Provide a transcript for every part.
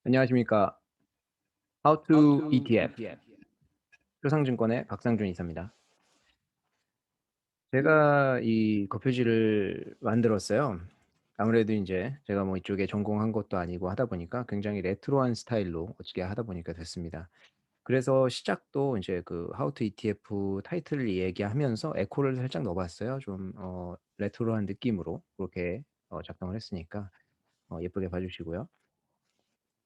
안녕하십니까. How How to to ETF ETF. 표상증권의 박상준 이사입니다. 제가 이 거표지를 만들었어요. 아무래도 인제 제가 뭐 이쪽에 전공한 것도 아니고 하다 보니까 굉장히 레트로한 스타일로 어떻게 하다 보니까 됐습니다. 그래서 시작도 인제 그 How to ETF 타이틀을 얘기하면서 에코를 살짝 넣어 봤어요. 좀 레트로한 느낌으로 고렇게 작성을 했으니까 예쁘게 봐 주시고요.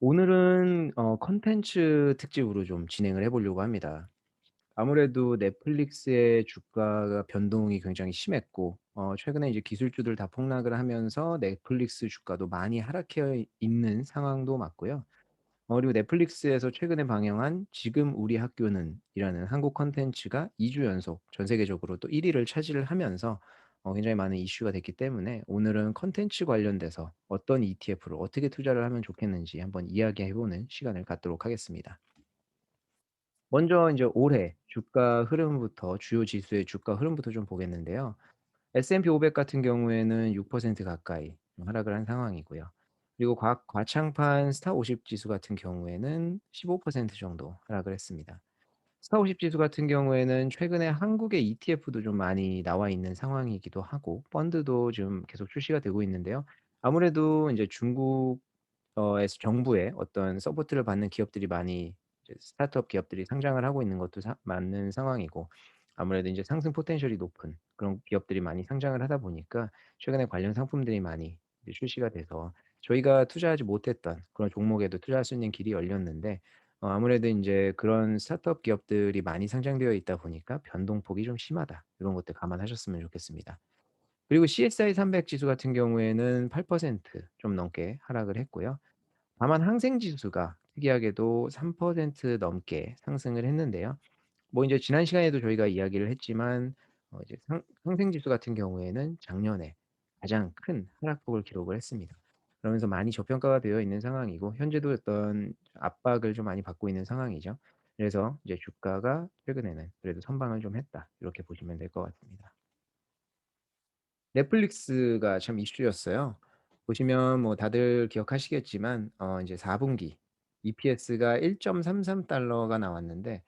오늘은 콘텐츠 특집으로 좀 진행을 해 보려고 합니다. 아무래도 넷플릭스의 주가가 변동이 굉장히 심했고 최근에 이제 기술주들 다 폭락을 하면서 넷플릭스 주가도 많이 하락해 있는 상황도 맞고요. 그리고 넷플릭스에서 최근에 방영한 지금 우리 학교는 이라는 한국 콘텐츠가 2주 연속 전 세계적으로 또 1 위를 차지를 하면서 굉장히 많은 이슈가 됐기 때문에 오늘은 콘텐츠 관련돼서 어떤 ETF를 어떻게 투자를 하면 좋겠는지 한번 이야기해 보는 시간을 갖도록 하겠습니다. 먼저 인제 올해 주가 흐름부터 주요 지수의 주가 흐름부터 좀 보겠는데요. S&P 500 같은 경우에는 6% 가까이 좀 하락을 한 상황이고요. 그리고 과창판 스타 50 지수 같은 경우에는 15% 정도 하락을 했습니다. 스타 50 지수 같은 경우에는 최근에 한국의 ETF도 좀 많이 나와 있는 상황이기도 하고 펀드도 지금 계속 출시가 되고 있는데요. 아무래도 인제 중국 에서 정부의 어떤 서포트를 받는 기업들이 많이 이제 스타트업 기업들이 상장을 하고 있는 것도 맞는 상황이고 아무래도 인제 상승 포텐셜이 높은 그런 기업들이 많이 상장을 하다 보니까 최근에 관련 상품들이 많이 이제 출시가 돼서 저희가 투자하지 못했던 그런 종목에도 투자할 수 있는 길이 열렸는데 아무래도 인제 그런 스타트업 기업들이 많이 상장되어 있다 보니까 '변동폭이 좀 심하다.' 이런 것들 감안하셨으면 좋겠습니다. 그리고 CSI 300 지수 같은 경우에는 8% 좀 넘게 하락을 했고요. 다만 항생 지수가 특이하게도 3% 넘게 상승을 했는데요. 뭐 인제 지난 시간에도 저희가 이야기를 했지만 이제 상 항생 지수 같은 경우에는 작년에 가장 큰 하락폭을 기록을 했습니다. 그러면서 많이 저평가가 되어 있는 상황이고 현재도 어떤 압박을 좀 많이 받고 있는 상황이죠. 그래서 이제 주가가 최근에는 그래도 선방을 좀 했다. 이렇게 보시면 될 것 같습니다. 넷플릭스가 참 이슈였어요. 보시면 뭐 다들 기억하시겠지만 인제 4 분기 EPS가 1.33 달러가 나왔는데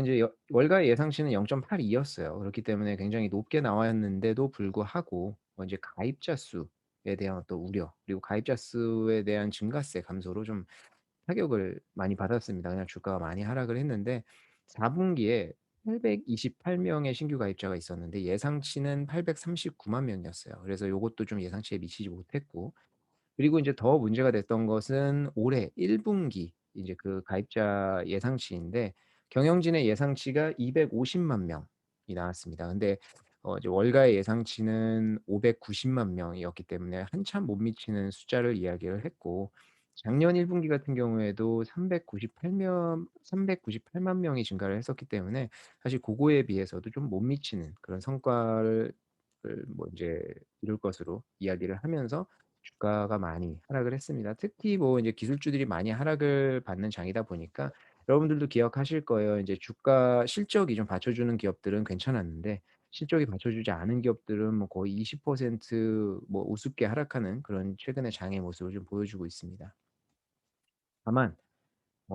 인제 월가 예상치는 0.82 였어요. 그렇기 때문에 굉장히 높게 나왔는데도 불구하고 인제 가입자 수에 대한 어떤 우려 그리고 가입자 수에 대한 증가세 감소로 좀 타격을 많이 받았습니다. 그냥 주가가 많이 하락을 했는데 4 분기에 828 명의 신규 가입자가 있었는데 예상치는 839만 명이었어요. 그래서 요것도 좀 예상치에 미치지 못했고 그리고 인제 더 문제가 됐던 것은 올해 1 분기 이제 그 가입자 예상치인데 경영진의 예상치가 250만 명이 나왔습니다. 근데 이제 월가의 예상치는 590만 명이었기 때문에 한참 못 미치는 숫자를 이야기를 했고 작년 1 분기 같은 경우에도 398만 명이 증가를 했었기 때문에 사실 고거에 비해서도 좀 못 미치는 그런 성과를 뭐 인제 이룰 것으로 이야기를 하면서 주가가 많이 하락을 했습니다. 특히 뭐 이제 기술주들이 많이 하락을 받는 장이다 보니까 여러분들도 기억하실 거예요. 인제 주가 실적이 좀 받쳐주는 기업들은 괜찮았는데 실적이 받쳐주지 않은 기업들은 뭐 거의 20% 뭐 우습게 하락하는 그런 최근의 장의 모습을 좀 보여주고 있습니다. 다만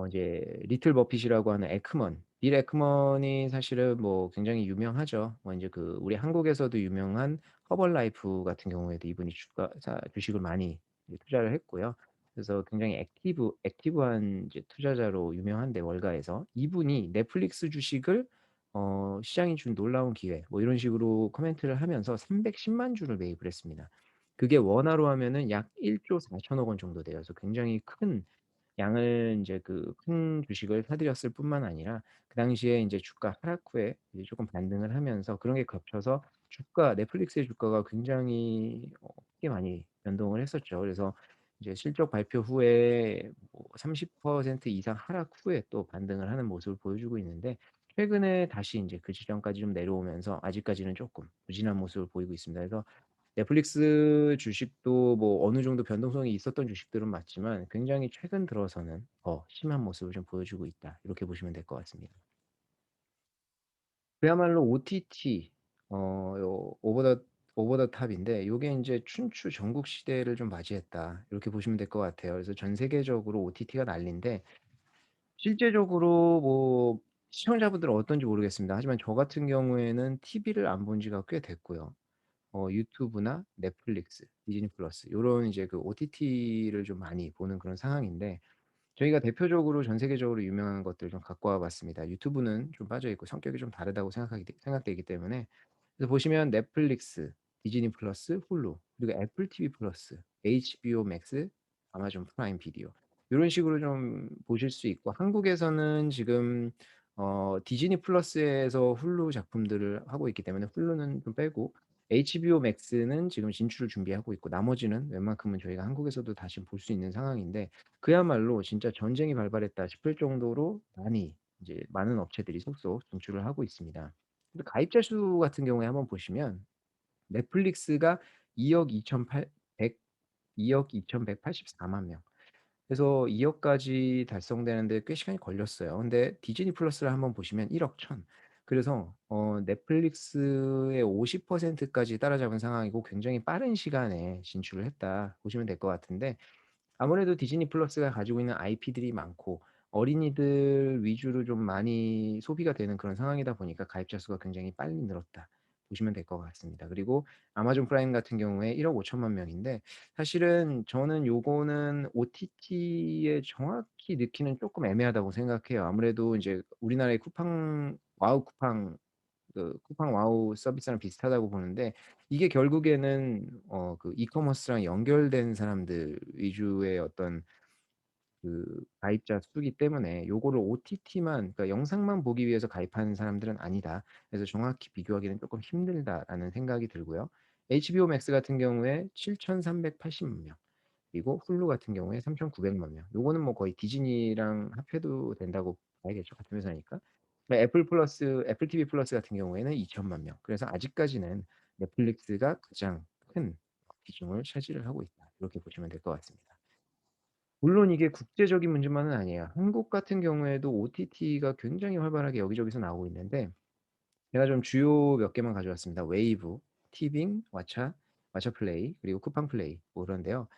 이제 리틀 버핏이라고 하는 에크먼, 빌 에크먼이 사실은 뭐 굉장히 유명하죠. 뭐 인제 그 우리 한국에서도 유명한 허벌라이프 같은 경우에도 이분이 주식을 많이 이제 투자를 했고요. 그래서 굉장히 액티브한 이제 투자자로 유명한데 월가에서 이분이 넷플릭스 주식을 "시장이 준 놀라운 기회." 뭐 이런 식으로 코멘트를 하면서 310만 주를 매입을 했습니다. 그게 원화로 하면은 약 1조 4천억 원 정도 돼요. 그래서 굉장히 큰 양을 인제 그 큰 주식을 사들였을 뿐만 아니라 그 당시에 인제 주가 하락 후에 이제 쪼끔 반등을 하면서 그런 게 겹쳐서 넷플릭스의 주가가 굉장히 크게 많이 변동을 했었죠. 그래서 이제 실적 발표 후에 뭐 30% 이상 하락 후에 또 반등을 하는 모습을 보여주고 있는데 최근에 다시 인제 그 지점까지 좀 내려오면서 아직까지는 쪼끔 부진한 모습을 보이고 있습니다. 그래서 넷플릭스 주식도 뭐 어느 정도 변동성이 있었던 주식들은 맞지만 굉장히 최근 들어서는 더 심한 모습을 좀 보여주고 있다. 이렇게 보시면 될 것 같습니다. 그야말로 OTT 요 오버 더 탑인데 요게 인제 '춘추 전국 시대를 좀 맞이했다.' 이렇게 보시면 될 것 같아요. 그래서 전 세계적으로 OTT가 난리인데 실제적으로 뭐 시청자분들은 어떤지 모르겠습니다. 하지만 저 같은 경우에는 TV를 안 본 지가 꽤 됐고요. 유튜브나 넷플릭스, 디즈니 플러스 요런 이제 그 OTT를 좀 많이 보는 그런 상황인데 저희가 대표적으로 전 세계적으로 유명한 것들을 좀 갖고 와 봤습니다. 유튜브는 좀 빠져 있고 성격이 좀 다르다고 생각되기 때문에 그래서 보시면 넷플릭스, 디즈니 플러스, 훌루 그리고 애플 TV 플러스, HBO 맥스, 아마존 프라임 비디오 요런 식으로 좀 보실 수 있고 한국에서는 지금 디즈니 플러스에서 훌루 작품들을 하고 있기 때문에 훌루는 좀 빼고 HBO 맥스는 지금 진출을 준비하고 있고 나머지는 웬만큼은 저희가 한국에서도 다시 볼 수 있는 상황인데 그야말로 진짜 '전쟁이 발발했다.' 싶을 정도로 많이 이제 많은 업체들이 속속 진출을 하고 있습니다. 근데 가입자 수 같은 경우에 한번 보시면 넷플릭스가 2억 2,184만 명. 그래서 2억 까지 달성되는 데 꽤 시간이 걸렸어요. 근데 디즈니 플러스를 한번 보시면 1억 1,000. 그래서 넷플릭스의 50% 까지 따라잡은 상황이고 굉장히 빠른 시간에 진출을 했다 보시면 될 것 같은데 아무래도 디즈니 플러스가 가지고 있는 IP들이 많고 어린이들 위주로 좀 많이 소비가 되는 그런 상황이다 보니까 가입자 수가 굉장히 빨리 늘었다 보시면 될 것 같습니다. 그리고 아마존 프라임 같은 경우에 1억 5천만 명인데 사실은 저는 요거는 OTT에 정확히 넣기는 쪼끔 애매하다고 생각해요. 아무래도 인제 우리나라의 쿠팡 와우 서비스랑 비슷하다고 보는데 이게 결국에는 그 이커머스랑 연결된 사람들 위주의 어떤 그 가입자 수이기 때문에 요거를 OTT만 그러니까 '영상만 보기 위해서 가입하는 사람들은 아니다. 그래서 정확히 비교하기는 쪼끔 힘들다.'라는 생각이 들고요. HBO 맥스 같은 경우에 7,380만 명 그리고 훌루 같은 경우에 3,900만 명. 요거는 뭐 거의 디즈니랑 합해도 된다고 봐야겠죠, 같은 회사니까. 애플 TV 플러스 같은 경우에는 2천만 명. 그래서 아직까지는 넷플릭스가 가장 큰 비중을 차지를 하고 있다. 이렇게 보시면 될 것 같습니다. 물론 이게 국제적인 문제만은 아니에요. 한국 같은 경우에도 OTT가 굉장히 활발하게 여기저기서 나오고 있는데 제가 좀 주요 몇 개만 가져왔습니다. 웨이브, 티빙, 왓챠 플레이, 그리고 쿠팡 플레이 뭐 그런데요.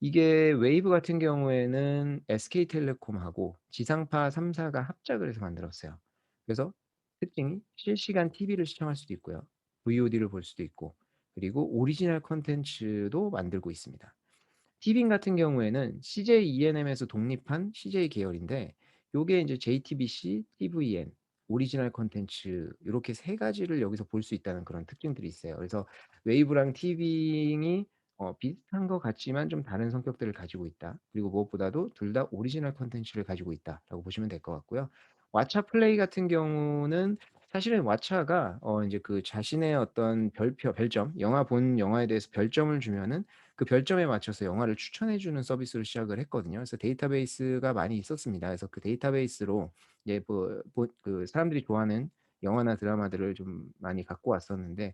이게 웨이브 같은 경우에는 SK텔레콤하고 지상파 3 사가 합작을 해서 만들었어요. 그래서 특징이 실시간 TV를 시청할 수도 있고요. VOD를 볼 수도 있고 그리고 오리지널 콘텐츠도 만들고 있습니다. 티빙 같은 경우에는 CJ ENM에서 독립한 CJ 계열인데 요게 인제 JTBC, TVN, 오리지널 콘텐츠 요렇게 세 가지를 여기서 볼 수 있다는 그런 특징들이 있어요. 그래서 웨이브랑 티빙이 비슷한 것 같지만 좀 다른 성격들을 가지고 있다. 그리고 무엇보다도 둘 다 오리지널 콘텐츠를 가지고 있다라고 보시면 될 것 같고요. 왓챠 플레이 같은 경우는 사실은 왓챠가 인제 그 자신의 어떤 별점 영화에 대해서 별점을 주면은 그 별점에 맞춰서 영화를 추천해 주는 서비스로 시작을 했거든요. 그래서 데이터베이스가 많이 있었습니다. 그래서 그 데이터베이스로 이제 그 사람들이 좋아하는 영화나 드라마들을 좀 많이 갖고 왔었는데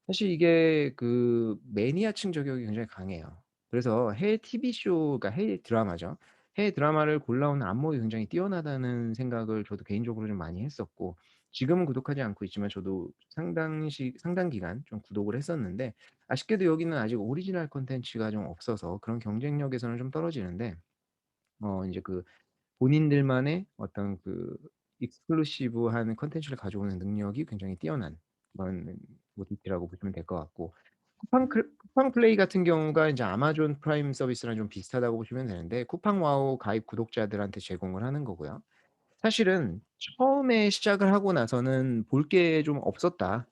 사실 이게 그 매니아층 저격이 굉장히 강해요. 그래서 해외 TV 쇼 그러니까 해외 드라마죠. 해외 드라마를 골라오는 안목이 굉장히 뛰어나다는 생각을 저도 개인적으로 좀 많이 했었고 지금은 구독하지 않고 있지만 저도 상당 기간 좀 구독을 했었는데 아쉽게도 여기는 아직 오리지널 콘텐츠가 좀 없어서 그런 경쟁력에서는 좀 떨어지는데 인제 그 본인들만의 어떤 그 익스클루시브한 콘텐츠를 가져오는 능력이 굉장히 뛰어난 그런 OTT라고 보시면 될 것 같고 쿠팡 플레이 같은 경우가 인제 아마존 프라임 서비스랑 좀 비슷하다고 보시면 되는데 쿠팡 와우 가입 구독자들한테 제공을 하는 거고요. 사실은 처음에 시작을 하고 나서는 볼 게 좀 없었다.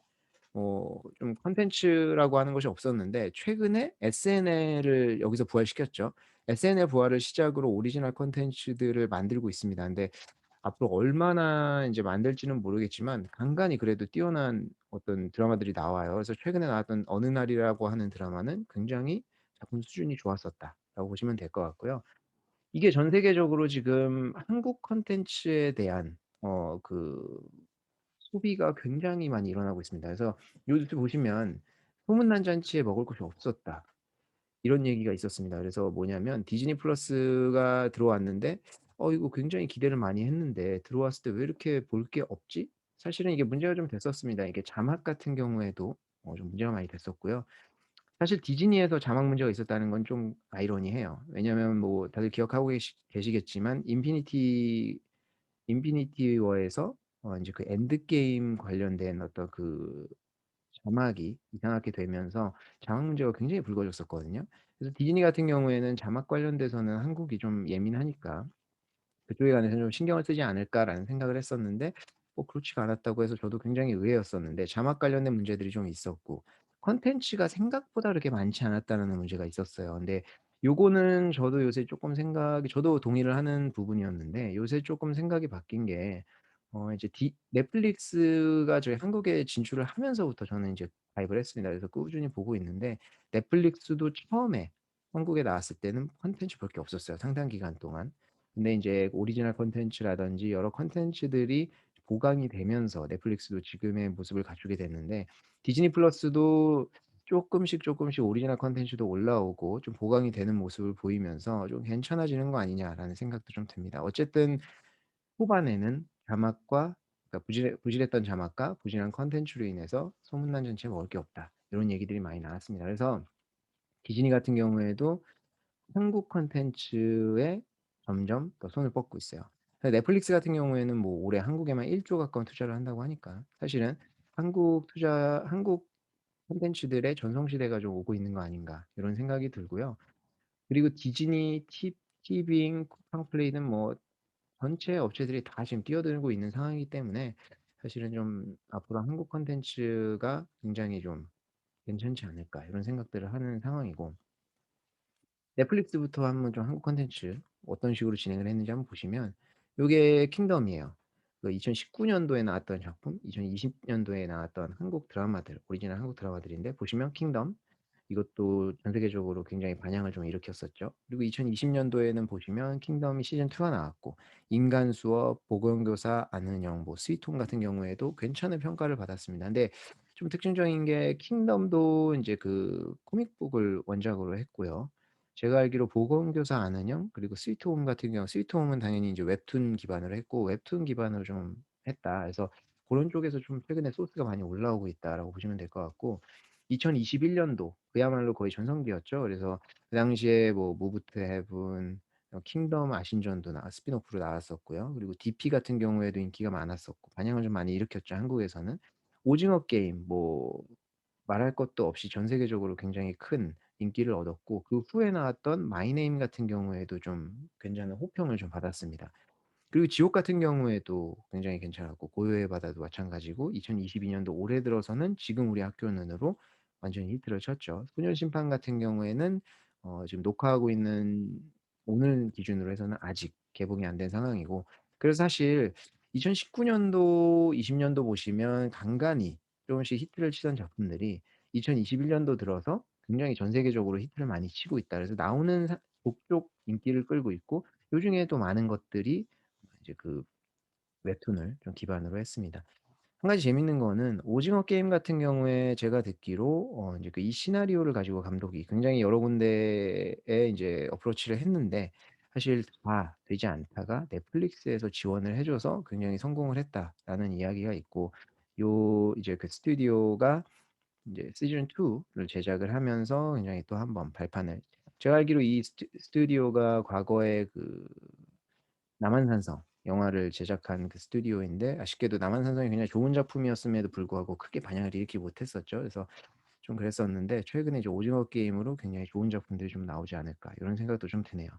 좀 콘텐츠라고 하는 것이 없었는데 최근에 SNL을 여기서 부활시켰죠. SNL 부활을 시작으로 오리지널 콘텐츠들을 만들고 있습니다. 근데 앞으로 얼마나 인제 만들지는 모르겠지만 간간이 그래도 뛰어난 어떤 드라마들이 나와요. 그래서 최근에 나왔던 어느 날이라고 하는 드라마는 굉장히 작품 수준이 좋았었다라고 보시면 될 것 같고요. 이게 전 세계적으로 지금 한국 콘텐츠에 대한 그 소비가 굉장히 많이 일어나고 있습니다. 그래서 요즘 보시면 "소문난 잔치에 먹을 것이 없었다." 이런 얘기가 있었습니다. 그래서 뭐냐면 디즈니 플러스가 들어왔는데 이거 굉장히 기대를 많이 했는데 들어왔을 때 '왜 이렇게 볼 게 없지?' 사실은 이게 문제가 좀 됐었습니다. 이게 자막 같은 경우에도 좀 문제가 많이 됐었고요. 사실 디즈니에서 자막 문제가 있었다는 건 좀 아이러니해요. 왜냐면 뭐 다들 기억하고 계시겠지만 인피니티 워에서 인제 그 엔드 게임 관련된 어떤 그 자막이 이상하게 되면서 자막 문제가 굉장히 불거졌었거든요. 그래서 디즈니 같은 경우에는 자막 관련돼서는 한국이 좀 예민하니까 '그쪽에 관해서는 좀 신경을 쓰지 않을까.'라는 생각을 했었는데 그렇지가 않았다고 해서 저도 굉장히 의외였었는데 자막 관련된 문제들이 좀 있었고 콘텐츠가 생각보다 그렇게 많지 않았다는 문제가 있었어요. 근데 요거는 저도 요새 쪼끔 생각이 저도 동의를 하는 부분이었는데 요새 쪼끔 생각이 바뀐 게 이제 디 넷플릭스가 저희 한국에 진출을 하면서부터 저는 이제 가입을 했습니다. 그래서 꾸준히 보고 있는데 넷플릭스도 처음에 한국에 나왔을 때는 콘텐츠 볼 게 없었어요, 상당 기간 동안. 근데 인제 오리지널 콘텐츠라든지 여러 콘텐츠들이 보강이 되면서 넷플릭스도 지금의 모습을 갖추게 됐는데 디즈니 플러스도 쪼끔씩 쪼끔씩 오리지널 콘텐츠도 올라오고 좀 보강이 되는 모습을 보이면서 '좀 괜찮아지는 거 아니냐.'라는 생각도 좀 듭니다. 어쨌든 후반에는 자막과 그러니까 부실했던 자막과 부실한 콘텐츠로 인해서 "소문난 잔치에 먹을 게 없다." 이런 얘기들이 많이 나왔습니다. 그래서 디즈니 같은 경우에도 한국 콘텐츠에 점점 더 손을 뻗고 있어요. 넷플릭스 같은 경우에는 뭐 올해 한국에만 1조 가까운 투자를 한다고 하니까 사실은 '한국 콘텐츠들의 전성시대가 좀 오고 있는 거 아닌가.' 이런 생각이 들고요. 그리고 디즈니, 티빙, 쿠팡플레이는 뭐 전체 업체들이 다 지금 뛰어들고 있는 상황이기 때문에 사실은 좀 '앞으로 한국 콘텐츠가 굉장히 좀 괜찮지 않을까.' 이런 생각들을 하는 상황이고 넷플릭스부터 한번 좀 한국 콘텐츠 어떤 식으로 진행을 했는지 한번 보시면 요게 킹덤이에요. 그 2019 년도에 나왔던 작품, 2020 년도에 나왔던 한국 드라마들, 오리지널 한국 드라마들인데 보시면 킹덤 이것도 전 세계적으로 굉장히 반향을 좀 일으켰었죠. 그리고 2020 년도에는 보시면 킹덤이 시즌 2가 나왔고 인간 수업, 보건교사 아는형, 뭐 스위트홈 같은 경우에도 괜찮은 평가를 받았습니다. 근데 좀 특징적인 게 킹덤도 인제 그 코믹북을 원작으로 했고요. 제가 알기로 보건교사 아는형 그리고 스위트홈 같은 경우 스위트홈은 당연히 이제 웹툰 기반으로 했고 웹툰 기반으로 좀 했다. 그래서 고런 쪽에서 좀 최근에 소스가 많이 올라오고 있다라고 보시면 될 것 같고 2021 년도 그야말로 거의 전성기였죠. 그래서 그 당시에 뭐 무브 투 헤븐 킹덤 아신전도 스핀오프로 나왔었고요. 그리고 DP 같은 경우에도 인기가 많았었고 반향을 좀 많이 일으켰죠, 한국에서는. 오징어 게임 뭐 말할 것도 없이 전 세계적으로 굉장히 큰 인기를 얻었고 그 후에 나왔던 마이 네임 같은 경우에도 좀 괜찮은 호평을 좀 받았습니다. 그리고 지옥 같은 경우에도 굉장히 괜찮았고 고요의 바다도 마찬가지고 2022 년도 올해 들어서는 지금 우리 학교는으로 완전히 히트를 쳤죠. 소년 심판 같은 경우에는 지금 녹화하고 있는 오늘 기준으로 해서는 아직 개봉이 안 된 상황이고 그래서 사실 2019 년도, 20 년도 보시면 간간이 조금씩 히트를 치던 작품들이 2021 년도 들어서 굉장히 전 세계적으로 히트를 많이 치고 있다. 그래서 나오는 족족 인기를 끌고 있고 요중에 또 많은 것들이 이제 그 웹툰을 좀 기반으로 했습니다. 한 가지 재밌는 거는 오징어 게임 같은 경우에 제가 듣기로 인제 그 이 시나리오를 가지고 감독이 굉장히 여러 군데에 인제 어프로치를 했는데 사실 다 되지 않다가 넷플릭스에서 지원을 해 줘서 굉장히 성공을 했다라는 이야기가 있고 요 이제 그 스튜디오가 인제 시즌 2를 제작을 하면서 굉장히 또 한번 발판을 제가 알기로 이 스튜디오가 과거에 그 남한산성 영화를 제작한 그 스튜디오인데 아쉽게도 남한산성이 굉장히 좋은 작품이었음에도 불구하고 크게 반향을 일으키지 못했었죠. 그래서 좀 그랬었는데 최근에 이제 오징어 게임으로 굉장히 좋은 작품들이 좀 나오지 않을까 이런 생각도 좀 드네요.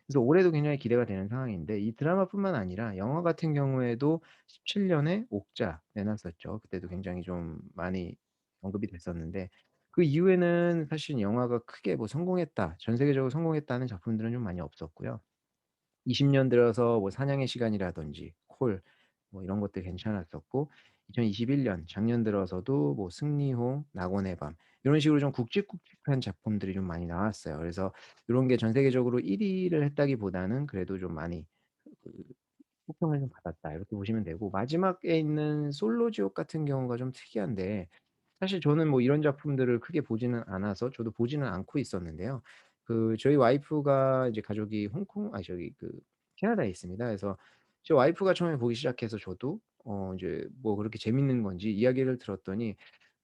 그래서 올해도 굉장히 기대가 되는 상황인데 이 드라마뿐만 아니라 영화 같은 경우에도 17 년에 옥자 내놨었죠. 그때도 굉장히 좀 많이 언급이 됐었는데 그 이후에는 사실 영화가 크게 뭐 성공했다, 전 세계적으로 성공했다는 작품들은 좀 많이 없었고요. 20년 들어서 뭐 사냥의 시간이라든지 콜 뭐 이런 것들 괜찮았었고 2021년 작년 들어서도 뭐 승리호, 낙원의 밤 이런 식으로 좀 굵직굵직한 작품들이 좀 많이 나왔어요. 그래서 요런 게 전 세계적으로 1 위를 했다기보다는 그래도 좀 많이 그 호평을 좀 받았다 이렇게 보시면 되고 마지막에 있는 솔로 지옥 같은 경우가 좀 특이한데 사실 저는 뭐 이런 작품들을 크게 보지는 않아서 저도 보지는 않고 있었는데요. 그 저희 와이프가 이제 가족이 홍콩 저기 그 캐나다에 있습니다. 그래서 제 와이프가 처음에 보기 시작해서 저도 이제 뭐 그렇게 재밌는 건지 이야기를 들었더니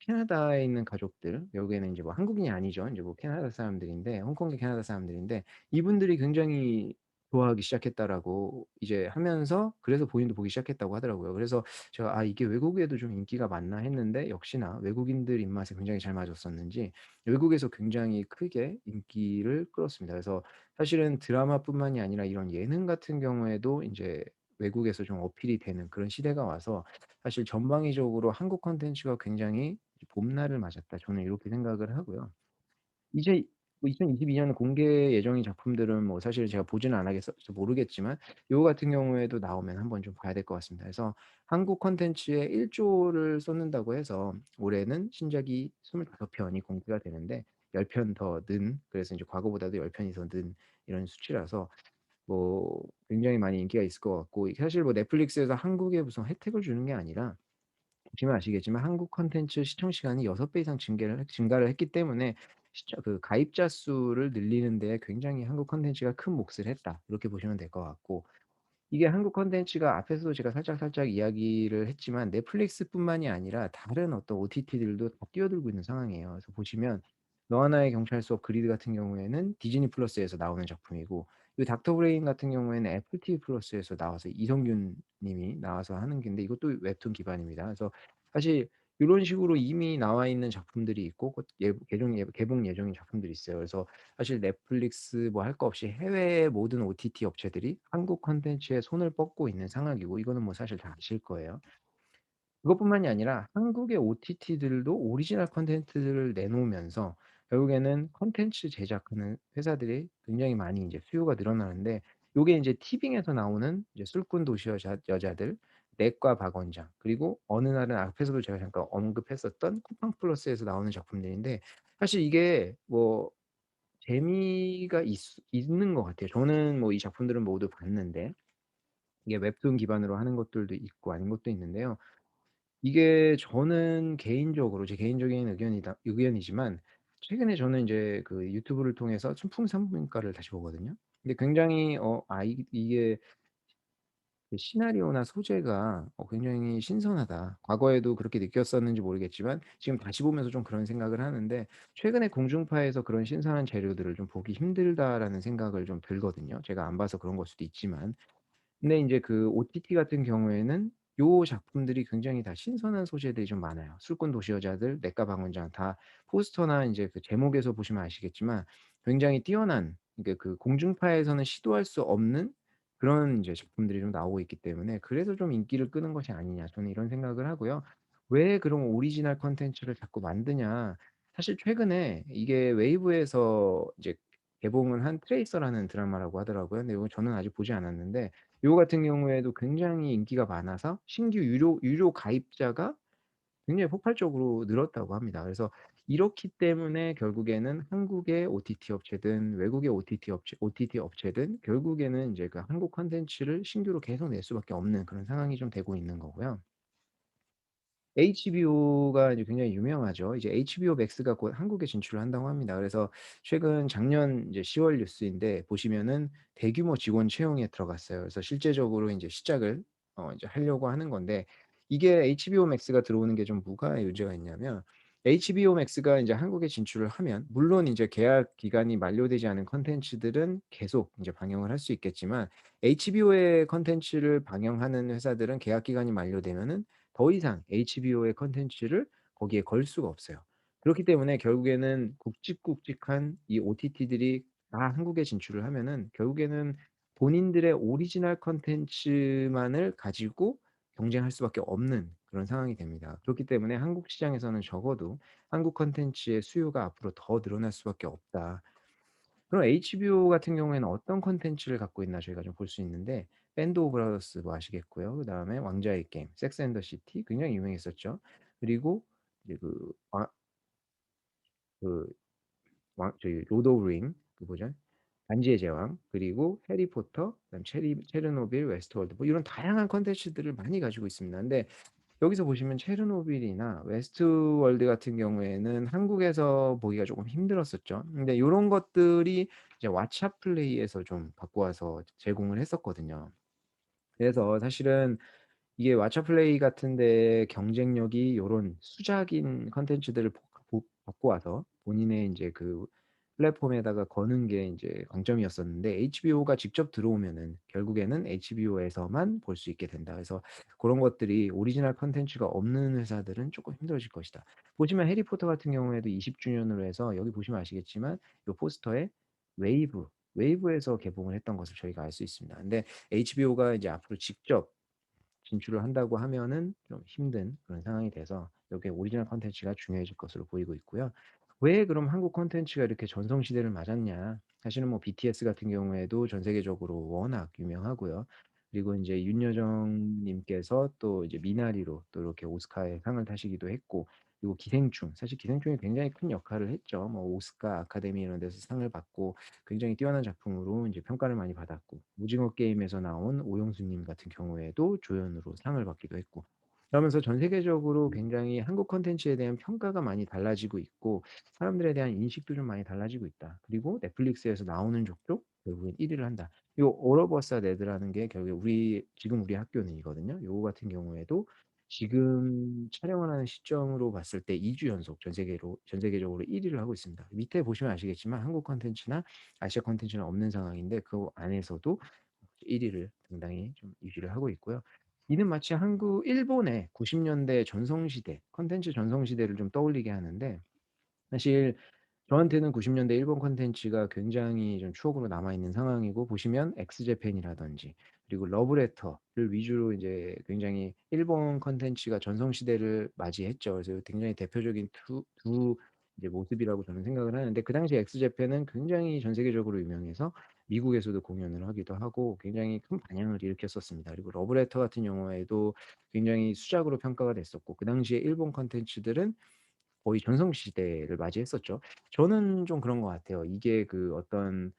캐나다에 있는 가족들, 여기에는 인제 뭐 한국인이 아니죠. 인제 뭐 캐나다 사람들인데, 홍콩계 캐나다 사람들인데, 이분들이 굉장히 좋아하기 시작했다라고 이제 하면서, 그래서 본인도 보기 시작했다고 하더라고요. 그래서 제가 '아, 이게 외국에도 좀 인기가 많나?' 했는데, 역시나 외국인들 입맛에 굉장히 잘 맞았었는지 외국에서 굉장히 크게 인기를 끌었습니다. 그래서 사실은 드라마뿐만이 아니라 이런 예능 같은 경우에도 인제 외국에서 좀 어필이 되는 그런 시대가 와서, 사실 전방위적으로 '한국 콘텐츠가 굉장히 봄날을 맞았다.' 저는 이렇게 생각을 하고요. 이제 뭐 2022 년에 공개 예정인 작품들은 뭐 사실 제가 보지는 않아서 모르겠지만, 요거 같은 경우에도 나오면 한번 좀 봐야 될 것 같습니다. 그래서 한국 콘텐츠에 1 조를 쏟는다고 해서 올해는 신작이 25 편이 공개가 되는데, 10편 더 는, 그래서 인제 과거보다도 10 편이 더 는 이런 수치라서 뭐 굉장히 많이 인기가 있을 것 같고, 사실 뭐 넷플릭스에서 한국에 무슨 혜택을 주는 게 아니라, 보시면 아시겠지만 한국 콘텐츠 시청 시간이 6배 이상 증가를 했기 때문에, 시청 그 가입자 수를 늘리는 데 굉장히 한국 콘텐츠가 큰 몫을 했다, 이렇게 보시면 될 것 같고, 이게 한국 콘텐츠가 앞에서도 제가 살짝 이야기를 했지만 넷플릭스뿐만이 아니라 다른 어떤 OTT들도 다 뛰어들고 있는 상황이에요. 그래서 보시면 너 하나의 경찰 서 그리드 같은 경우에는 디즈니 플러스에서 나오는 작품이고, 이 닥터 브레인 같은 경우에는 애플 TV 플러스에서 나와서 이성균 님이 나와서 하는 건데, 이것도 웹툰 기반입니다. 그래서 사실 요런 식으로 이미 나와 있는 작품들이 있고, 곧 개봉 예정인 작품들이 있어요. 그래서 사실 넷플릭스 뭐 할 거 없이 해외의 모든 OTT 업체들이 한국 콘텐츠에 손을 뻗고 있는 상황이고, 이거는 뭐 사실 다 아실 거예요. 그것뿐만이 아니라 한국의 OTT들도 오리지널 콘텐츠들을 내놓으면서 결국에는 콘텐츠 제작하는 회사들이 굉장히 많이 인제 수요가 늘어나는데, 요게 인제 티빙에서 나오는 이제 술꾼 도시 여자들, 넷과 박원장, 그리고 어느 날은 앞에서도 제가 잠깐 언급했었던 쿠팡 플러스에서 나오는 작품들인데, 사실 이게 뭐 재미가 있는 것 같아요. 저는 뭐 이 작품들은 모두 봤는데, 이게 웹툰 기반으로 하는 것들도 있고 아닌 것도 있는데요. 이게 저는 개인적으로 제 개인적인 의견이지만, 최근에 저는 인제 그 유튜브를 통해서 순풍산부인과를 다시 보거든요. 근데 굉장히 이게 그 시나리오나 소재가 굉장히 신선하다. 과거에도 그렇게 느꼈었는지 모르겠지만 지금 다시 보면서 좀 그런 생각을 하는데, 최근에 공중파에서 그런 신선한 재료들을 좀 보기 힘들다라는 생각을 좀 들거든요. 제가 안 봐서 그런 걸 수도 있지만. 근데 인제 그 OTT 같은 경우에는 요 작품들이 굉장히 다 신선한 소재들이 좀 많아요. 술꾼 도시 여자들, 넷가 방문장, 다 포스터나 인제 그 제목에서 보시면 아시겠지만 굉장히 뛰어난, 그러니까 그 공중파에서는 시도할 수 없는 그런 인제 작품들이 좀 나오고 있기 때문에, 그래서 좀 인기를 끄는 것이 아니냐, 저는 이런 생각을 하고요. 왜 그런 오리지널 콘텐츠를 자꾸 만드냐. 사실 최근에 이게 웨이브에서 이제 개봉을 한 트레이서라는 드라마라고 하더라고요. 근데 이거 저는 아직 보지 않았는데, 요거 같은 경우에도 굉장히 인기가 많아서 신규 유료 가입자가 굉장히 폭발적으로 늘었다고 합니다. 그래서 이렇기 때문에 결국에는 한국의 OTT 업체든 외국의 OTT 업체든 결국에는 인제 그 한국 콘텐츠를 신규로 계속 낼 수밖에 없는 그런 상황이 좀 되고 있는 거고요. HBO가 이제 굉장히 유명하죠. 이제 HBO 맥스가 곧 한국에 진출을 한다고 합니다. 그래서 최근 작년 이제 10월 뉴스인데, 보시면은 대규모 직원 채용에 들어갔어요. 그래서 실제적으로 인제 시작을 이제 하려고 하는 건데, 이게 HBO 맥스가 들어오는 게 좀 뭐가 문제가 있냐면, HBO 맥스가 인제 한국에 진출을 하면 물론 인제 계약 기간이 만료되지 않은 콘텐츠들은 계속 인제 방영을 할 수 있겠지만, HBO의 콘텐츠를 방영하는 회사들은 계약 기간이 만료되면은 더 이상 HBO의 콘텐츠를 거기에 걸 수가 없어요. 그렇기 때문에 결국에는 굵직굵직한 이 OTT들이 다 한국에 진출을 하면은 결국에는 본인들의 오리지널 콘텐츠만을 가지고 경쟁할 수밖에 없는 그런 상황이 됩니다. 그렇기 때문에 한국 시장에서는 적어도 '한국 콘텐츠의 수요가 앞으로 더 늘어날 수밖에 없다.' 그럼 HBO 같은 경우에는 어떤 콘텐츠를 갖고 있나 저희가 좀 볼 수 있는데, 밴드 오브 브라더스 뭐 아시겠고요. 그다음에 왕좌의 게임, 섹스 앤 더 시티 굉장히 유명했었죠. 그리고 이제 그 저기 로드 오브 링, 그 뭐죠? 반지의 제왕, 그리고 해리포터, 그다음에 체르노빌, 웨스트월드, 뭐 이런 다양한 콘텐츠들을 많이 가지고 있습니다. 근데 여기서 보시면 체르노빌이나 웨스트월드 같은 경우에는 한국에서 보기가 쪼금 힘들었었죠. 근데 요런 것들이 이제 왓챠 플레이에서 좀 갖고 와서 제공을 했었거든요. 그래서 사실은 이게 왓챠플레이 같은 데 경쟁력이 요런 수작인 콘텐츠들을 갖고 와서 본인의 인제 그 플랫폼에다가 거는 게 인제 강점이었었는데, HBO가 직접 들어오면은 결국에는 HBO에서만 볼 수 있게 된다. 그래서 고런 것들이 오리지널 콘텐츠가 없는 회사들은 쪼끔 힘들어질 것이다. 보시면 해리포터 같은 경우에도 20 주년으로 해서 여기 보시면 아시겠지만 요 포스터에 웨이브에서 개봉을 했던 것을 저희가 알 수 있습니다. 근데 HBO가 이제 앞으로 직접 진출을 한다고 하면은 좀 힘든 그런 상황이 돼서 여기에 오리지널 콘텐츠가 중요해질 것으로 보이고 있고요. 왜 그럼 한국 콘텐츠가 이렇게 전성시대를 맞았냐. 사실은 뭐 BTS 같은 경우에도 전 세계적으로 워낙 유명하고요. 그리고 인제 윤여정 님께서 또 이제 미나리로 또 이렇게 오스카에 상을 타시기도 했고, 그리고 기생충, 사실 기생충이 굉장히 큰 역할을 했죠. 뭐 오스카, 아카데미 이런 데서 상을 받고 굉장히 뛰어난 작품으로 인제 평가를 많이 받았고, 오징어 게임에서 나온 오영수 님 같은 경우에도 조연으로 상을 받기도 했고, 그러면서 전 세계적으로 굉장히 한국 콘텐츠에 대한 평가가 많이 달라지고 있고, 사람들에 대한 인식도 좀 많이 달라지고 있다. 그리고 넷플릭스에서 나오는 족족 결국엔 1 위를 한다. 요 All of Us Are Dead라는 게 결국에 지금 우리 학교는이거든요. 요거 같은 경우에도 지금 촬영을 하는 시점으로 봤을 때 2주 연속 전 세계적으로 1 위를 하고 있습니다. 밑에 보시면 아시겠지만 한국 콘텐츠나 아시아 콘텐츠는 없는 상황인데, 그 안에서도 1 위를 당당히 좀 유지를 하고 있고요. 이는 마치 일본의 90 년대 전성시대, 콘텐츠 전성시대를 좀 떠올리게 하는데, 사실 저한테는 90 년대 일본 콘텐츠가 굉장히 좀 추억으로 남아 있는 상황이고, 보시면 엑스제팬이라든지 그리고 러브레터를 위주로 인제 굉장히 일본 콘텐츠가 전성시대를 맞이했죠. 그래서 굉장히 대표적인 두 이제 모습이라고 저는 생각을 하는데, 그 당시 엑스제팬은 굉장히 전 세계적으로 유명해서 미국에서도 공연을 하기도 하고 굉장히 큰 반향을 일으켰었습니다. 그리고 러브레터 같은 경우에도 굉장히 수작으로 평가가 됐었고, 그 당시에 일본 콘텐츠들은 거의 전성시대를 맞이했었죠. 저는 좀 그런 것 같아요. 이게 그 어떤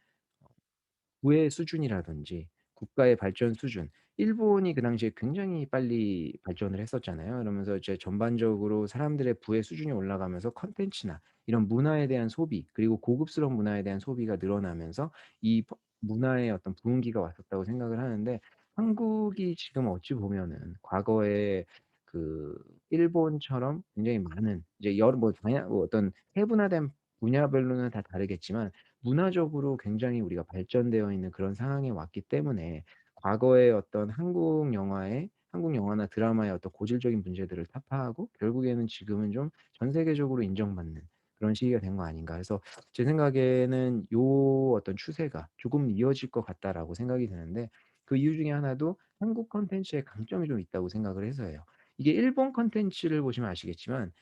부의 수준이라든지 국가의 발전 수준, 일본이 그 당시에 굉장히 빨리 발전을 했었잖아요. 그러면서 이제 전반적으로 사람들의 부의 수준이 올라가면서 콘텐츠나 이런 문화에 대한 소비, 그리고 고급스러운 문화에 대한 소비가 늘어나면서 이 문화의 어떤 부흥기가 왔었다고 생각을 하는데, 한국이 지금 어찌 보면은 과거에 그 일본처럼 굉장히 많은 이제 여러 뭐 다양 뭐 어떤 세분화된 분야별로는 다 다르겠지만 문화적으로 굉장히 우리가 발전되어 있는 그런 상황에 왔기 때문에, 과거의 어떤 한국 영화나 드라마의 어떤 고질적인 문제들을 타파하고 결국에는 지금은 좀 전 세계적으로 인정받는 그런 시기가 된 거 아닌가 해서, 제 생각에는 요 어떤 추세가 조금 이어질 것 같다라고 생각이 드는데, 그 이유 중에 하나도 한국 콘텐츠의 강점이 좀 있다고 생각을 해서예요. 이게 일본 콘텐츠를 보시면 아시겠지만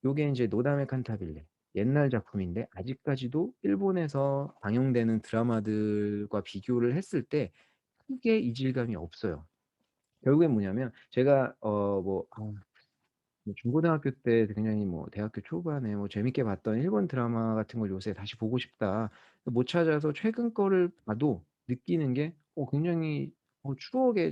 요게 인제 노다메 칸타빌레, 옛날 작품인데 아직까지도 일본에서 방영되는 드라마들과 비교를 했을 때 크게 이질감이 없어요. 결국엔 뭐냐면 제가 뭐 중고등학교 때 굉장히 뭐 대학교 초반에 뭐 재밌게 봤던 일본 드라마 같은 걸 요새 다시 보고 싶다. 못 찾아서 최근 거를 봐도 느끼는 게 굉장히 추억에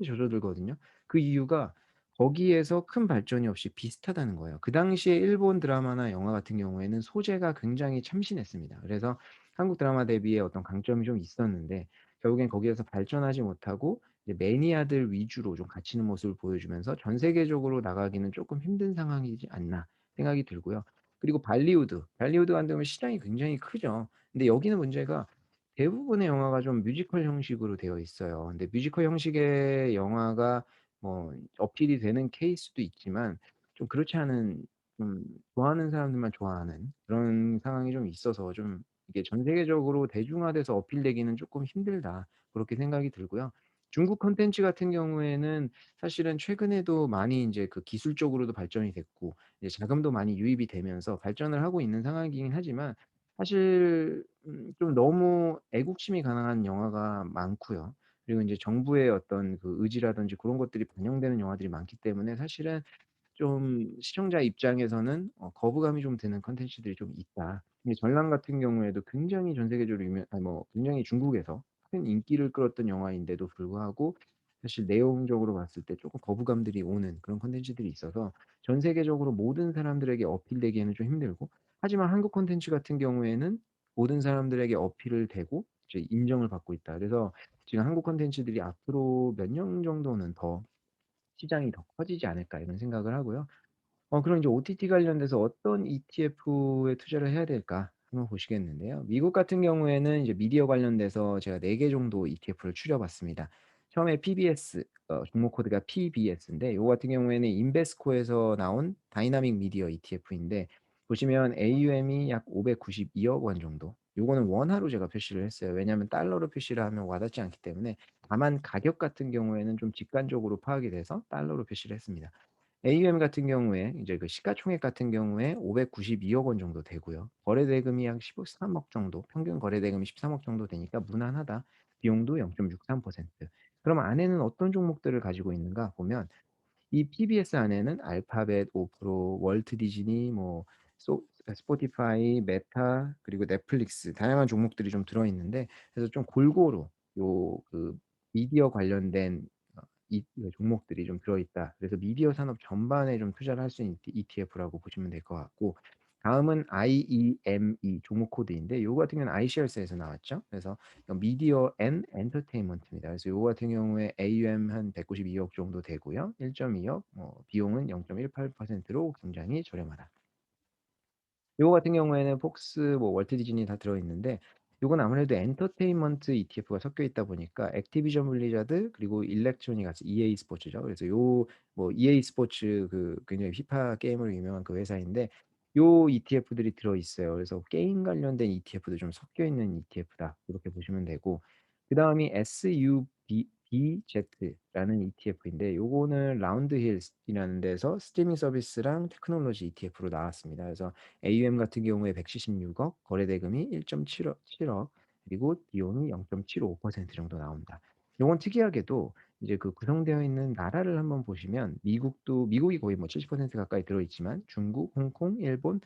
젖어들거든요. 그 이유가 거기에서 큰 발전이 없이 비슷하다는 거예요. 그 당시에 일본 드라마나 영화 같은 경우에는 소재가 굉장히 참신했습니다. 그래서 한국 드라마 대비의 어떤 강점이 좀 있었는데, 결국엔 거기에서 발전하지 못하고 이제 매니아들 위주로 좀 갇히는 모습을 보여주면서 '전 세계적으로 나가기는 쪼끔 힘든 상황이지 않나.' 생각이 들고요. 그리고 발리우드 같은 경우는 시장이 굉장히 크죠. 근데 여기는 문제가 대부분의 영화가 좀 뮤지컬 형식으로 되어 있어요. 근데 뮤지컬 형식의 영화가 뭐 어필이 되는 케이스도 있지만, 좀 그렇지 않은, 좀 좋아하는 사람들만 좋아하는 그런 상황이 좀 있어서, 좀 이게 '전 세계적으로 대중화돼서 어필되기는 쪼끔 힘들다.' 그렇게 생각이 들고요. 중국 콘텐츠 같은 경우에는 사실은 최근에도 많이 인제 그 기술적으로도 발전이 됐고 이제 자금도 많이 유입이 되면서 발전을 하고 있는 상황이긴 하지만, 사실 좀 너무 애국심이 강한 영화가 많고요. 그리고 인제 정부의 어떤 그 의지라든지 고런 것들이 반영되는 영화들이 많기 때문에, 사실은 좀 시청자 입장에서는 거부감이 좀 드는 콘텐츠들이 좀 있다. 근데 전랑 같은 경우에도 굉장히 전 세계적으로 굉장히 중국에서 큰 인기를 끌었던 영화인데도 불구하고, 사실 내용적으로 봤을 때 쪼끔 거부감들이 오는 그런 콘텐츠들이 있어서 전 세계적으로 모든 사람들에게 어필되기에는 좀 힘들고, 하지만 한국 콘텐츠 같은 경우에는 모든 사람들에게 어필을 되고 이제 인정을 받고 있다. 그래서 지금 한국 콘텐츠들이 앞으로 몇 년 정도는 더 시장이 더 커지지 않을까 이런 생각을 하고요. 그럼 이제 OTT 관련돼서 어떤 ETF에 투자를 해야 될까 한번 보시겠는데요. 미국 같은 경우에는 이제 미디어 관련돼서 제가 4개 정도 ETF를 추려 봤습니다. 처음에 PBS 종목 코드가 PBS인데 요거 같은 경우에는 인베스코에서 나온 다이나믹 미디어 ETF인데 보시면 AUM이 약 592억 원 정도. 요거는 원화로 제가 표시를 했어요. 왜냐하면 달러로 표시를 하면 와닿지 않기 때문에 다만 가격 같은 경우에는 좀 직관적으로 파악이 돼서 달러로 표시를 했습니다. AUM 같은 경우에 이제 그 시가총액 같은 경우에 592억 원 정도 되고요. 거래 대금이 약 13억 정도, 평균 거래 대금이 13억 정도 되니까 무난하다. 비용도 0.63%. 그럼 안에는 어떤 종목들을 가지고 있는가 보면 이 PBS 안에는 알파벳, 오프로, 월트 디즈니, 뭐 스포티파이, 메타 그리고 넷플릭스 다양한 종목들이 좀 들어 있는데 그래서 좀 골고루 요 그 미디어 관련된 이 종목들이 좀 들어 있다. 그래서 미디어 산업 전반에 좀 투자를 할 수 있는 ETF라고 보시면 될 것 같고 다음은 IEME 종목 코드인데 요거 같은 경우는 iShares에서 나왔죠. 그래서 미디어 앤 엔터테인먼트입니다. 그래서 요거 같은 경우에 AUM 한 192억 정도 되고요. 1.2억 비용은 0.18%로 굉장히 저렴하다. 요거 같은 경우에는 폭스 뭐 월트 디즈니 다 들어 있는데 요건 아무래도 엔터테인먼트 ETF가 섞여 있다 보니까 액티비전 블리자드 그리고 일렉트로닉 아츠 EA 스포츠죠. 그래서 요 뭐 EA 스포츠 그 굉장히 피파 게임으로 유명한 그 회사인데 요 ETF들이 들어 있어요. 그래서 게임 관련된 ETF도 좀 섞여 있는 ETF다. 이렇게 보시면 되고 그다음이 SUBBZ라는 ETF인데 요거는 라운드 힐이라는 데서 스트리밍 서비스랑 테크놀로지 ETF로 나왔습니다. 그래서 AUM 같은 경우에 176억, 거래 대금이 1.7억 그리고 비용이 0.75% 정도 나온다. 요건 특이하게도 이제 그 구성되어 있는 나라를 한번 보시면 미국이 거의 뭐 70% 가까이 들어 있지만 중국, 홍콩, 일본,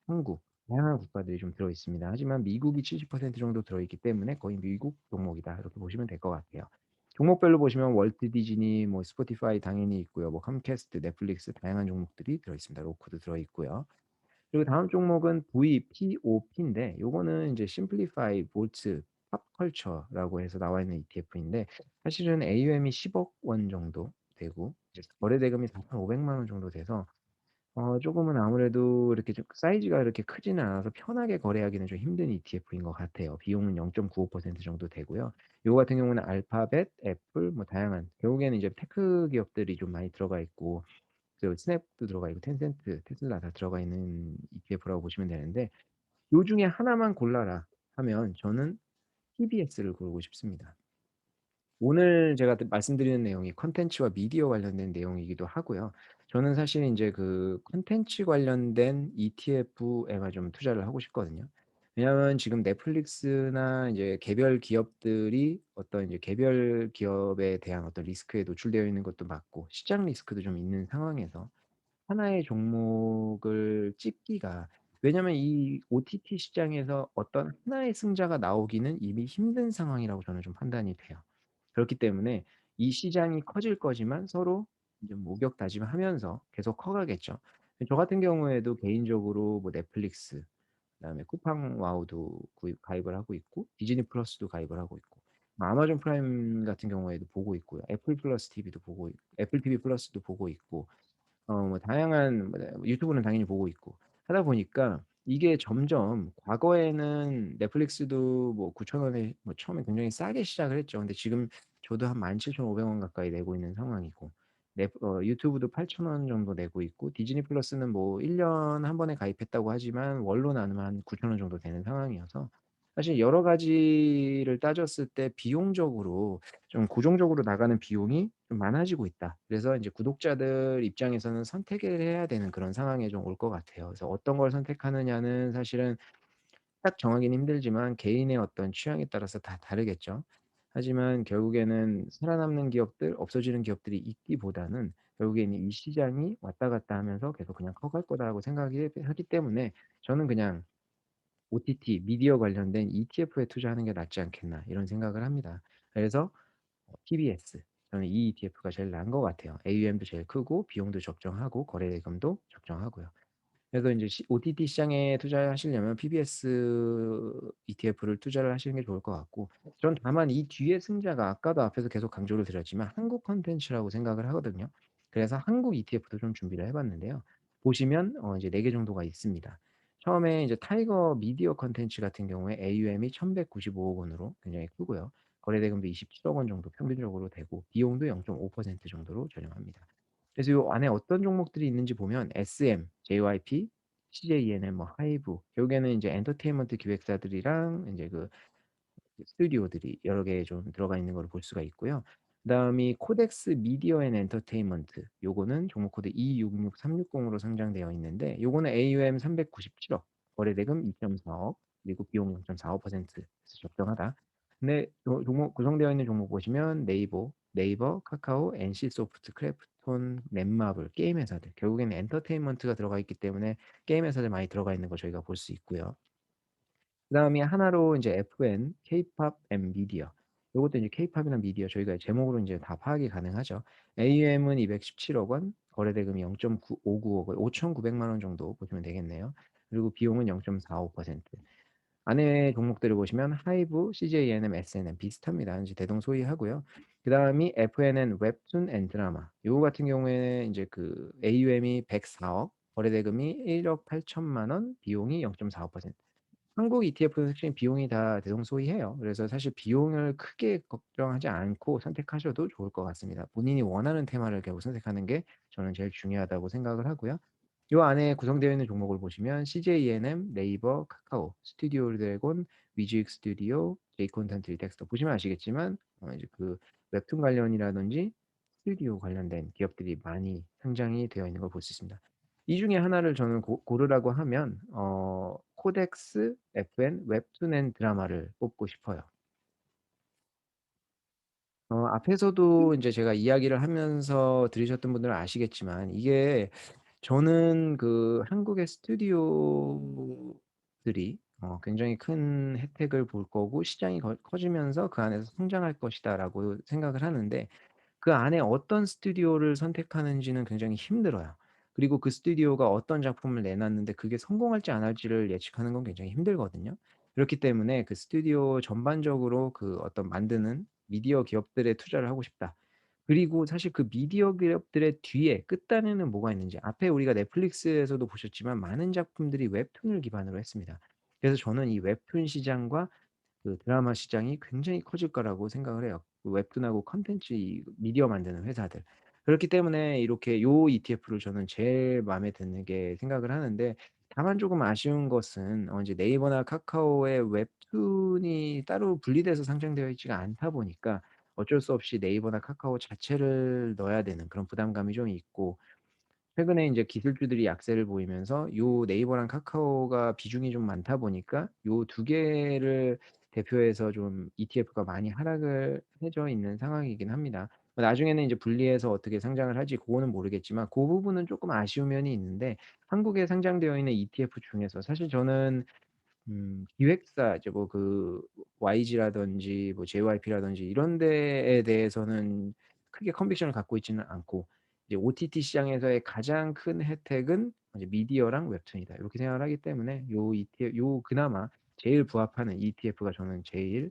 한국 다양한 국가들이 좀 들어 있습니다. 하지만 미국이 70% 정도 들어 있기 때문에 거의 미국 종목이다. 이렇게 보시면 될 것 같아요. 종목별로 보시면 월트 디즈니, 뭐 스포티파이 당연히 있고요. 뭐 컴캐스트, 넷플릭스 다양한 종목들이 들어 있습니다. 로크도 들어 있고요. 그리고 다음 종목은 VPOP인데 요거는 이제 심플리파이 볼트 팝컬처라고 해서 나와 있는 ETF인데 사실은 AUM이 10억 원 정도 되고 이제 거래 대금이 4,500만 원 정도 돼서 조금은 아무래도 이렇게 좀 사이즈가 이렇게 크지는 않아서 편하게 거래하기는 좀 힘든 ETF인 것 같아요. 비용은 0.95% 정도 되고요. 요거 같은 경우는 알파벳, 애플 뭐 다양한 결국에는 이제 테크 기업들이 좀 많이 들어가 있고 그 스냅도 들어가 있고 텐센트, 테슬라 다 들어가 있는 ETF라고 보시면 되는데 요 중에 하나만 골라라 하면 저는 TBS를 고르고 싶습니다. 오늘 제가 말씀드리는 내용이 콘텐츠와 미디어 관련된 내용이기도 하고요. 저는 사실 인제 그 콘텐츠 관련된 ETF에만 좀 투자를 하고 싶거든요. 왜냐하면 지금 넷플릭스나 이제 개별 기업들이 어떤 이제 개별 기업에 대한 어떤 리스크에 노출되어 있는 것도 맞고 시장 리스크도 좀 있는 상황에서 하나의 종목을 찍기가 왜냐면 이 OTT 시장에서 어떤 하나의 승자가 나오기는 이미 힘든 상황이라고 저는 좀 판단이 돼요. 그렇기 때문에 이 시장이 커질 거지만 서로 이제 목욕다짐하면서 계속 커가겠죠. 저 같은 경우에도 개인적으로 뭐 넷플릭스 그다음에 쿠팡 와우도 구입 가입을 하고 있고 디즈니 플러스도 가입을 하고 있고 뭐 아마존 프라임 같은 경우에도 보고 있고요. 애플 플러스 TV도 보고 애플 TV 플러스도 보고 있고 뭐 다양한 뭐 유튜브는 당연히 보고 있고 하다 보니까 이게 점점 과거에는 넷플릭스도 뭐 9천 원에 뭐 처음에 굉장히 싸게 시작을 했죠. 근데 지금 저도 한 17,500원 가까이 내고 있는 상황이고 유튜브도 8천 원 정도 내고 있고 디즈니 플러스는 뭐 1년 한 번에 가입했다고 하지만 월로 나누면 한 9천 원 정도 되는 상황이어서 사실 여러 가지를 따졌을 때 비용적으로 좀 고정적으로 나가는 비용이 좀 많아지고 있다. 그래서 인제 구독자들 입장에서는 선택을 해야 되는 그런 상황에 좀 올 것 같아요. 그래서 어떤 걸 선택하느냐는 사실은 딱 정하기는 힘들지만 개인의 어떤 취향에 따라서 다 다르겠죠. 하지만 결국에는 살아남는 기업들, 없어지는 기업들이 있기보다는 결국에는 이 시장이 왔다 갔다 하면서 계속 그냥 커갈 거다라고 생각이 하기 때문에 저는 그냥 'OTT 미디어 관련된 ETF에 투자하는 게 낫지 않겠나.' 이런 생각을 합니다. 그래서 TBS 저는 이 ETF가 제일 나은 것 같아요. AUM도 제일 크고 비용도 적정하고 거래 대금도 적정하고요. 그래서 인제 OTT 시장에 투자하시려면 PBS ETF를 투자를 하시는 게 좋을 것 같고 전 다만 이 뒤에 승자가 아까도 앞에서 계속 강조를 드렸지만 한국 콘텐츠라고 생각을 하거든요. 그래서 한국 ETF도 좀 준비를 해 봤는데요. 보시면 이제 4개 정도가 있습니다. 처음에 이제 타이거 미디어 콘텐츠 같은 경우에 AUM이 1,195억 원으로 굉장히 크고요. 거래 대금도 27억 원 정도 평균적으로 되고 비용도 0.5% 정도로 저렴합니다. 그래서 요 안에 어떤 종목들이 있는지 보면 SM, JYP, CJENM, 뭐 하이브, 결국에는 인제 엔터테인먼트 기획사들이랑 인제 스튜디오들이 여러 개 좀 들어가 있는 거를 볼 수가 있고요. 그다음이 코덱스 미디어 앤 엔터테인먼트, 요거는 종목 코드 266360 으로 상장되어 있는데 요거는 AUM 397억, 거래대금 2.4억, 그리고 비용 0.45% 그래서 적정하다. 근데 요 종목 구성되어 있는 종목 보시면 네이버, 카카오, NC소프트, 크래프톤, 넷마블, 게임 회사들, 결국에는 엔터테인먼트가 들어가 있기 때문에 게임 회사들 많이 들어가 있는 거 저희가 볼 수 있고요. 그다음이 하나로 인제 FN, 케이팝 앤 미디어. 요것도 이제 케이팝이나 미디어 저희가 제목으로 인제 다 파악이 가능하죠. AUM은 217억 원, 거래 대금이 0.59억 원, 5,900만 원 정도 보시면 되겠네요. 그리고 비용은 0.45%. 안에 종목들을 보시면 하이브, CJENM, SNM 비슷합니다. 이제 대동소이하고요. 그다음이 FNN 웹툰 앤 드라마. 요거 같은 경우에는 인제 AUM이 104억, 거래 대금이 1억 8천만 원, 비용이 0.45%. 한국 ETF는 확실히 비용이 다 대동소이해요. 그래서 사실 비용을 크게 걱정하지 않고 선택하셔도 좋을 것 같습니다. 본인이 원하는 테마를 결국 선택하는 게 저는 제일 중요하다고 생각을 하고요. 요 안에 구성되어 있는 종목을 보시면 CJENM, 네이버, 카카오, 스튜디오 드래곤, 뮤직 스튜디오, 제이 콘텐츠, 덱스터 보시면 아시겠지만 이제 웹툰 관련이라든지 스튜디오 관련된 기업들이 많이 상장이 되어 있는 걸 볼 수 있습니다. 이 중에 하나를 저는 고르라고 하면 코덱스, FN, 웹툰 앤 드라마를 뽑고 싶어요. 앞에서도 인제 제가 이야기를 하면서 들으셨던 분들은 아시겠지만 이게 저는 한국의 스튜디오들이 굉장히 큰 혜택을 볼 거고 시장이 커지면서 '그 안에서 성장할 것이다.'라고 생각을 하는데 그 안에 어떤 스튜디오를 선택하는지는 굉장히 힘들어요. 그리고 그 스튜디오가 어떤 작품을 내놨는데 그게 성공할지 안 할지를 예측하는 건 굉장히 힘들거든요. 그렇기 때문에 그 스튜디오 전반적으로 어떤 만드는 미디어 기업들에 투자를 하고 싶다. 그리고 사실 그 미디어 기업들의 뒤에 끝단에는 뭐가 있는지 앞에 우리가 넷플릭스에서도 보셨지만 많은 작품들이 웹툰을 기반으로 했습니다. 그래서 저는 이 웹툰 시장과 드라마 시장이 굉장히 커질 거라고 생각을 해요. 웹툰하고 콘텐츠 이 미디어 만드는 회사들. 그렇기 때문에 이렇게 요 ETF를 저는 제일 마음에 드는 게 생각을 하는데 다만 조금 아쉬운 것은 이제 네이버나 카카오의 웹툰이 따로 분리돼서 상장되어 있지가 않다 보니까 어쩔 수 없이 네이버나 카카오 자체를 넣어야 되는 그런 부담감이 좀 있고 최근에 인제 기술주들이 약세를 보이면서 요 네이버랑 카카오가 비중이 좀 많다 보니까 요 두 개를 대표해서 좀 ETF가 많이 하락을 해져 있는 상황이긴 합니다. 나중에는 이제 분리해서 어떻게 상장을 할지 고거는 모르겠지만 고 부분은 쪼끔 아쉬운 면이 있는데 한국에 상장되어 있는 ETF 중에서 사실 저는 기획사 이제 YG라든지 JYP라든지 이런 데에 대해서는 크게 컨빅션을 갖고 있지는 않고 이제 'OTT 시장에서의 가장 큰 혜택은 이제 미디어랑 웹툰이다.' 이렇게 생각을 하기 때문에 요 ETF 요 그나마 제일 부합하는 ETF가 저는 제일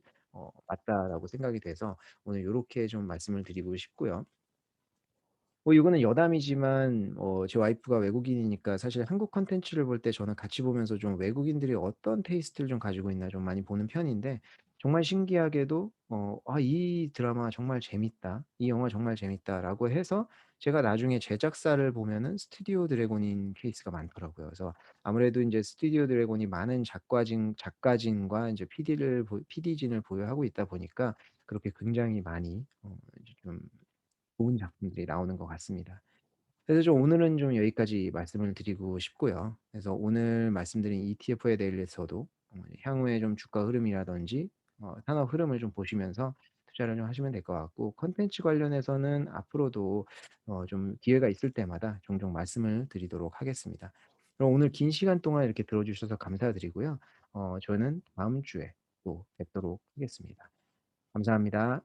'맞다.'라고 생각이 돼서 오늘 요렇게 좀 말씀을 드리고 싶고요. 이거는 여담이지만 제 와이프가 외국인이니까 사실 한국 콘텐츠를 볼 때 저는 같이 보면서 좀 외국인들이 어떤 테이스트를 좀 가지고 있나 좀 많이 보는 편인데 정말 신기하게도 '아 이 드라마 정말 재밌다. 이 영화 정말 재밌다.'라고 해서 제가 나중에 제작사를 보면은 스튜디오 드래곤인 케이스가 많더라고요. 그래서 아무래도 인제 스튜디오 드래곤이 많은 작가진과 인제 PD진을 보유하고 있다 보니까 그렇게 굉장히 많이 이제 좀 좋은 작품들이 나오는 것 같습니다. 그래서 오늘은 좀 여기까지 말씀을 드리고 싶고요. 그래서 오늘 말씀드린 ETF에 대해서도 향후에 좀 주가 흐름이라든지 산업 흐름을 좀 보시면서 투자를 좀 하시면 될 것 같고 콘텐츠 관련해서는 앞으로도 좀 기회가 있을 때마다 종종 말씀을 드리도록 하겠습니다. 그럼 오늘 긴 시간 동안 이렇게 들어 주셔서 감사드리고요. 저는 다음 주에 또 뵙도록 하겠습니다. 감사합니다.